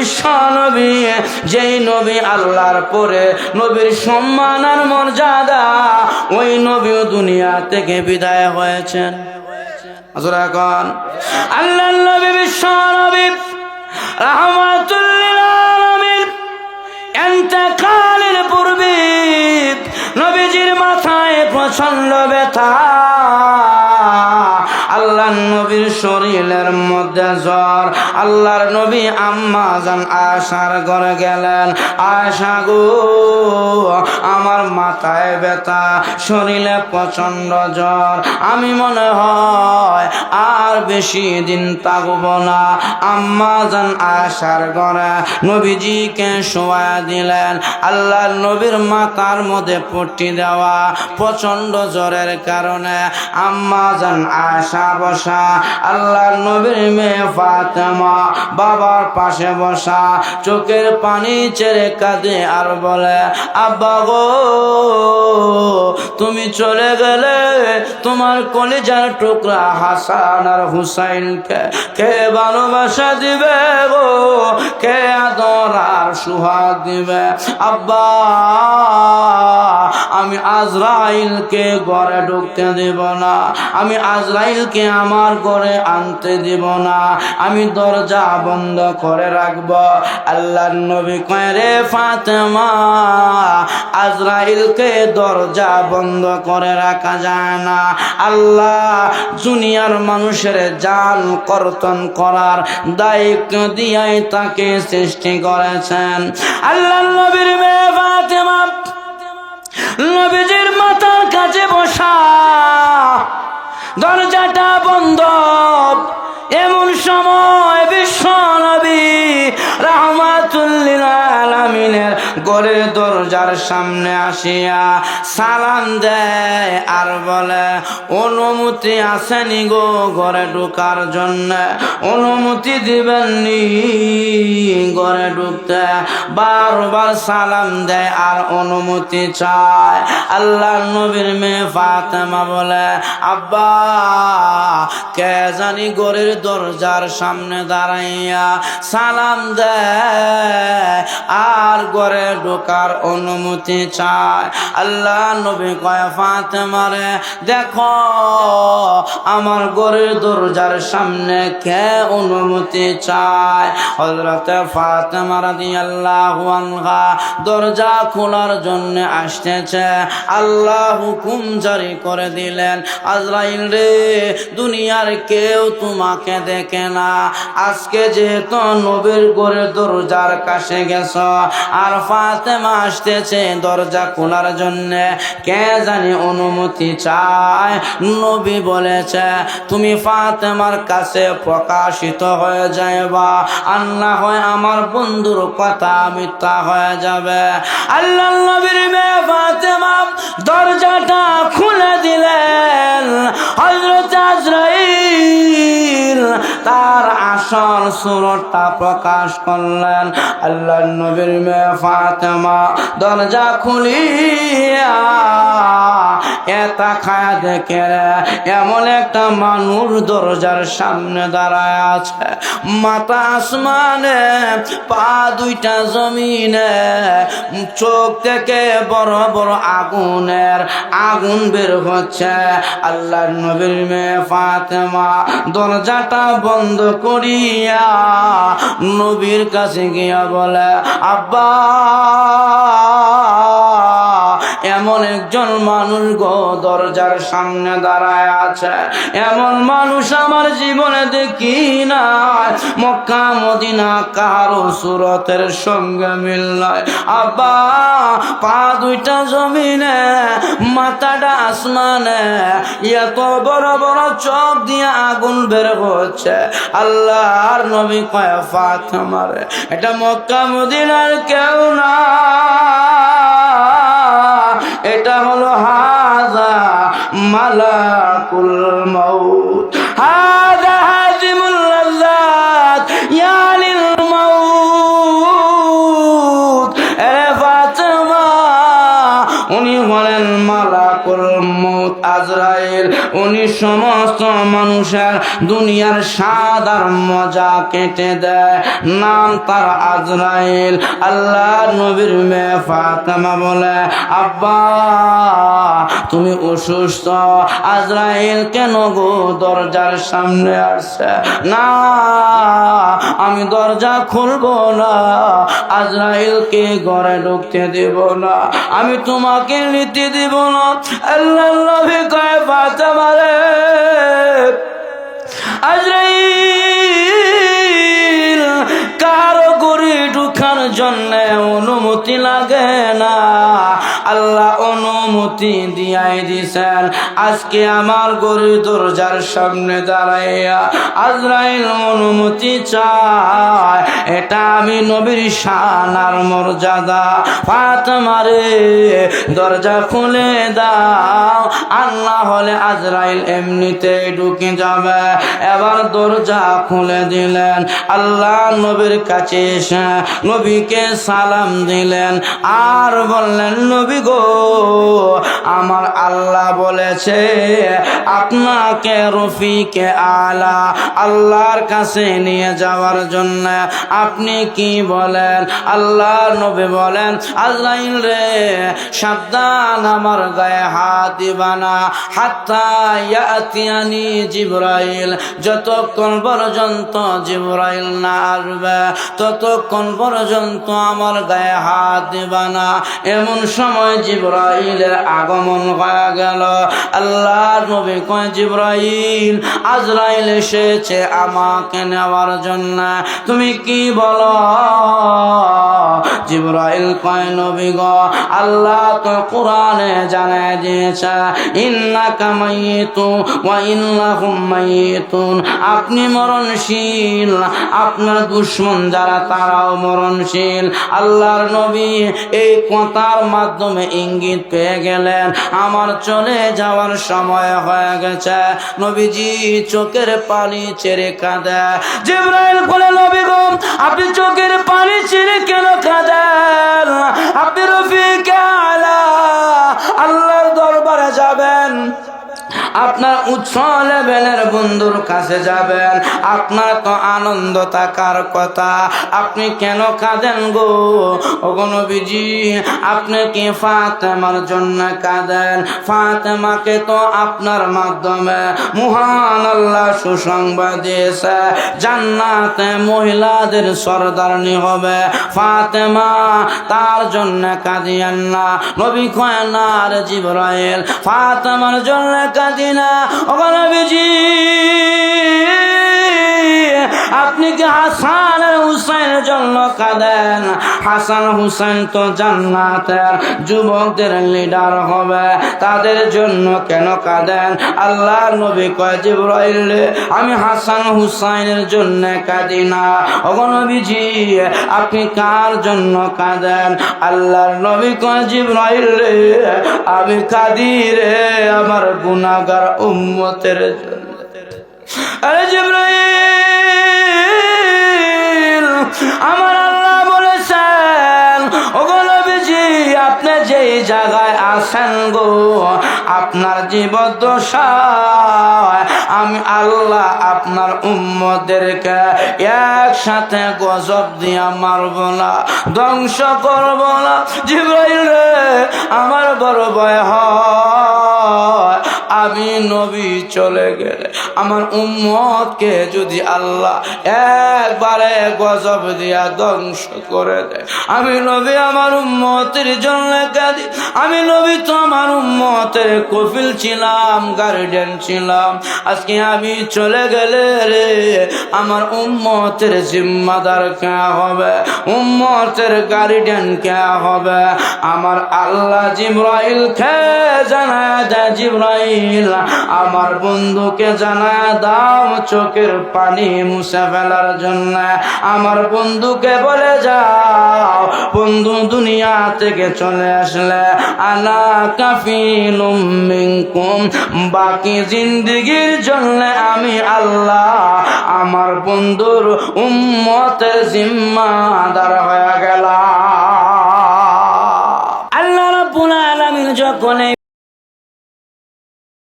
বিশ্ব নবী, যেই নবী আল্লাহর পরে নবীর সম্মান আর মর্যাদা, ওই নবীও দুনিয়া থেকে বিদায় হয়েছেন। এখন আল্লাহর নবী বিশ্ব নবী রাহমাতুল লিল আলামিন ইন্তেকালের পূর্বে নবীজির মাথায় প্রচন্ড ব্যথা, আল্লাহর নবীর শরীরের মধ্যে জ্বর। আল্লাহর নবী আম্মা জান আয়েশার ঘরে গেলেন, আয়েশা গো আমার মাথায় ব্যথা, শরীরে প্রচন্ড জ্বর, আমি মনে হয় আর বেশি দিন থাকব না। আম্মা জান আয়েশার ঘরে নবীজিকে শোয়া দিলেন। আল্লাহর নবীর মাথার মধ্যে পট্টি দেওয়া, প্রচন্ড জ্বরের কারণে আম্মা জান আয়েশা বসা, আল্লাহর নবীর মেয়ে ফাতেমা বাবার পাশে বসা, চোখের পানি ছেড়ে কাঁদে আর বলে, আব্বা গো তুমি চলে গেলে তোমার কলিজার টুকরা হাসান আর হুসাইনকে কে ভালোবাসা দিবে গো, কে আদর আর সুহাগ দিবে? আব্বা আমি আজরাইলকে ঘরে ঢুকতে দেব না, আমি আজরাইলকে আমার ঘরে আনতে দেব না, আমি দরজা বন্ধ করে রাখব। আল্লাহর নবী কয়, রে ফাতেমা আজরাইলকে দরজা বন্ধ করে রাখা যায় না, আল্লাহ দুনিয়ার মানুষের জান কর্তন করার দায়িত্ব দিয়াই তাকে সৃষ্টি করেছেন। আল্লাহর নবীর মেয়ে ফাতেমা নবীজির মাথার কাছে বসা, দরজাটা বন্ধ। এমন সময় বিশ্ব নবী রাহমাতুল লিল আলামিনের ঘরের দরজার সামনে আসিয়া সালাম দেয় আর বলে, অনুমতি আসেনি গো ঘরে ঢোকার জন্য, অনুমতি দিবেননি ঘরে ঢুকতে? বারবার সালাম দেয় আর অনুমতি চায়। আল্লাহর নবীর মেয়ে ফাতেমা বলে, আব্বা কে জানি ঘরের দরজার সামনে দাঁড়াইয়া সালাম দেয় আর ঘরে ঢোকার অনুমতি চায়। আল্লাহ নবী কয়, ফাতেমারে দেখো আমার ঘরের দরজার সামনে কে অনুমতি চায়? হযরত ফাতেমা রাদিয়াল্লাহু আনহা দরজা খোলার জন্য আসতেছে। আল্লাহ হুকুম জারি করে দিলেন, আজরাইল রে দুনিয়ার কেউ তোমাকে দেখে না, আজকে যেহেতু নবীর ঘরের দরজার কাছে গেছ আর ফাতেমা আসতেছে দরজা খোলার জন্য, কে জানি অনুমতি চায়। নবী বলেছে তুমি ফাতেমার কাছে প্রকাশিত হয়ে যাইবা, আর না হয় আমার বন্ধুর কথা মিথ্যা হয়ে যাবে। আল্লাহ নবীর মেয়ে ফাতেমা দরজাটা খুলে দিলেন। হযরত আজরাইল তার আসল সুরটা প্রকাশ করলেন। আল্লাহ নবীর মেয়ে ফাতেমা দরজা খুলিয়া এটা খায়া দেখে এমন একটা মানুষ দরজার সামনে দাঁড়ায় আছে, মাথা আসমানে পা দুইটা জমিনে, চোখ থেকে বড় বড় আগুন বের হচ্ছে। আল্লাহর নবীর মেয়ে ফাতেমা দরজাটা বন্ধ করিয়া নবীর কাছে গিয়া বলে, আব্বা এমন একজন মানুষ গো দরজার সামনে দাঁড়ায় আছে, এমন মানুষ আমার জীবনে দেখি না। মক্কা মদিনা কারো সুরতের সঙ্গে মিল নয়। আব্বা পা দুইটা জমিনে, মাথাটা আসমানে, এত বড় বড় চোখ দিয়ে আগুন বের হচ্ছে। আল্লাহর নবী কয়, ফাতেমারে এটা মক্কা মদিনার কেউ না, এটা হলো হাযা মালাকুল মাউত, হাযা হাজিমুল লাযযাত ইয়ালিল মাউত। এ ফাতেমা উনি হলেন মালাকুল মাউত আজরাইল, উনি সমস্ত মানুষের দুনিয়ার স্বাদ আর মজা কেটে দেয়। নাম তার আজরাইল। আল্লাহ নবীর মেয়ে ফাতেমা বলে, আব্বা তুমি অসুস্থ, আজরাইল কেন গো দরজার সামনে আসছে? না, আমি দরজা খুলবো না, আজরাইলকে ঘরে ঢুকতে দেব না, আমি তোমাকে নিতে দেব না। আল্লাহ নবী কয়, ফাতেমা রে, আজরাইল কারো গড়ি ঢুকার জন্য অনুমতি লাগে না, আল্লাহ অনুমতি দিয়াই দিছেন। আজকে আমার গড়ি দরজার সামনে দাঁড়াইয়া আজরাইল অনুমতি চায়, এটা আমি নবীর শান আর মর্যাদা। ফাতেমা রে, দরজা খুলে দাও, আর না হলে আজরাইল এমনিতেই ঢুকে যাবে। এবার দরজা খুলে দিলেন। আল্লাহ নবীর কাছে এসে নবীকে সালাম দিলেন আর বললেন, নবী গো, আমার আল্লাহ বলেছে আপনাকে রফিকে আলা আল্লাহর কাছে নিয়ে যাওয়ার জন্য, আপনি কি বলেন? আল্লাহ নবী বলেন, আজরাইল রে, সাবধান, আমার গায়ে হাত দিবা না হাত্তা ইয়াতিয়ানি জিবরাইল, যতক্ষণ পর্যন্ত জিবরাইল না আসবে ততক্ষণ পর্যন্ত আমার গায়ে হাত দিবা না। এমন সময় জিবরাইলের আগমন হয়ে গেল। আল্লাহ নবী কয়, জিবরাইল, আজরাইল এসেছে আমাকে নেওয়ার জন্য, তুমি কি বলো? জিবরাইল কয়, নবী গো, আল্লাহ তো কোরআনে জানায় দিয়েছে, ইন্নাকা মাইয়িতুন ওয়া ইন্নাহুম মাইয়িতুন, আপনি মরণশীল, আপনার দুশমন যারা তারাও মরণশীল। আল্লাহর নবী এই কথার মাধ্যমে ইঙ্গিত পেয়ে গেলেন আমার চলে যাওয়ার সময় হয়ে গেছে। নবীজি চোখের পানি ছেড়ে কাঁদে। জিবরাইল বলে, নবী গো, আপনি চোখের পানি ছেড়ে কেন কাঁদেন? আপনি রফিকে আলা আল্লাহর দরবারে যাবেন, আপনার উচ্চ লেভেলের বন্ধুর কাছে যাবেন, আপনার তো আনন্দ থাকার কথা, আপনি কেন কাঁদেন গো? ওগো নবীজি, আপনি কি ফাতেমার জন্য কাঁদেন? ফাতেমাকে তো আপনার মাধ্যমে মহান আল্লাহ সুসংবাদ দিয়েছে, জান্নাতে মহিলাদের সরদারনি হবে ফাতেমা, তার জন্য কাঁদিয়েন না। নবী কয়, না রে জিবরাইল, ফাতেমার জন্য কাঁদি না। ওগো নবীজি, আপনি কি হাসান আর হুসাইনের জন্য কাঁদেন? হাসান হুসাইন তো জান্নাতের যুবকদের লিডার হবে, তাদের জন্য কেন কাঁদেন? আল্লাহ নবী কয়, জিবরাইল, আমি হাসান হুসাইনের জন্য কাঁদি না। ওগো নবীজি, আপনি কার জন্য কাঁদেন? আল্লাহর নবী কয়, জিবরাইল, আমি কাঁদি রে আমার গুনাহগার উম্মতের জন্য। আরে জিবরাইল, আমার আল্লাহ বলেছেন, ওগো নবীজি, আপনি যেই জায়গায় আছেন গো, আপনার জীবদ্দশায় আমি আল্লাহ আপনার উম্মতদেরকে একসাথে গজব দিয়া মারব না, ধ্বংস করব না। জিবরাইল রে, আমার বড় ভয় হয়, আমি নবী চলে গেলে আমার উম্মতকে যদি আল্লাহ একবারে গজব দিয়া ধ্বংস করে দেয়, আমি নবী আমার উম্মতের জন্য কাঁদি। আমি নবী তো আমার উম্মতের কফিল ছিলাম, গার্ডিয়ান ছিলাম, আজকে আমি চলে গেলে রে আমার উম্মতের জিম্মাদার কে হবে? উম্মতের গার্ডিয়ান কে হবে? আমার আল্লাহ জিবরাইল কে জানায় দেয়, জিবরাইল, আমার বন্ধুকে জানায় দাও চোখের পানি মুছে ফেলার জন্য। আমার বন্ধুকে বলে যাও, বন্ধু দুনিয়া থেকে চলে আসলে আনা কাফিলুম মিনকুম, বাকি জিন্দেগির জন্য আমি আল্লাহ আমার বন্ধুর উম্মতের জিম্মাদার হয়ে গেলাম।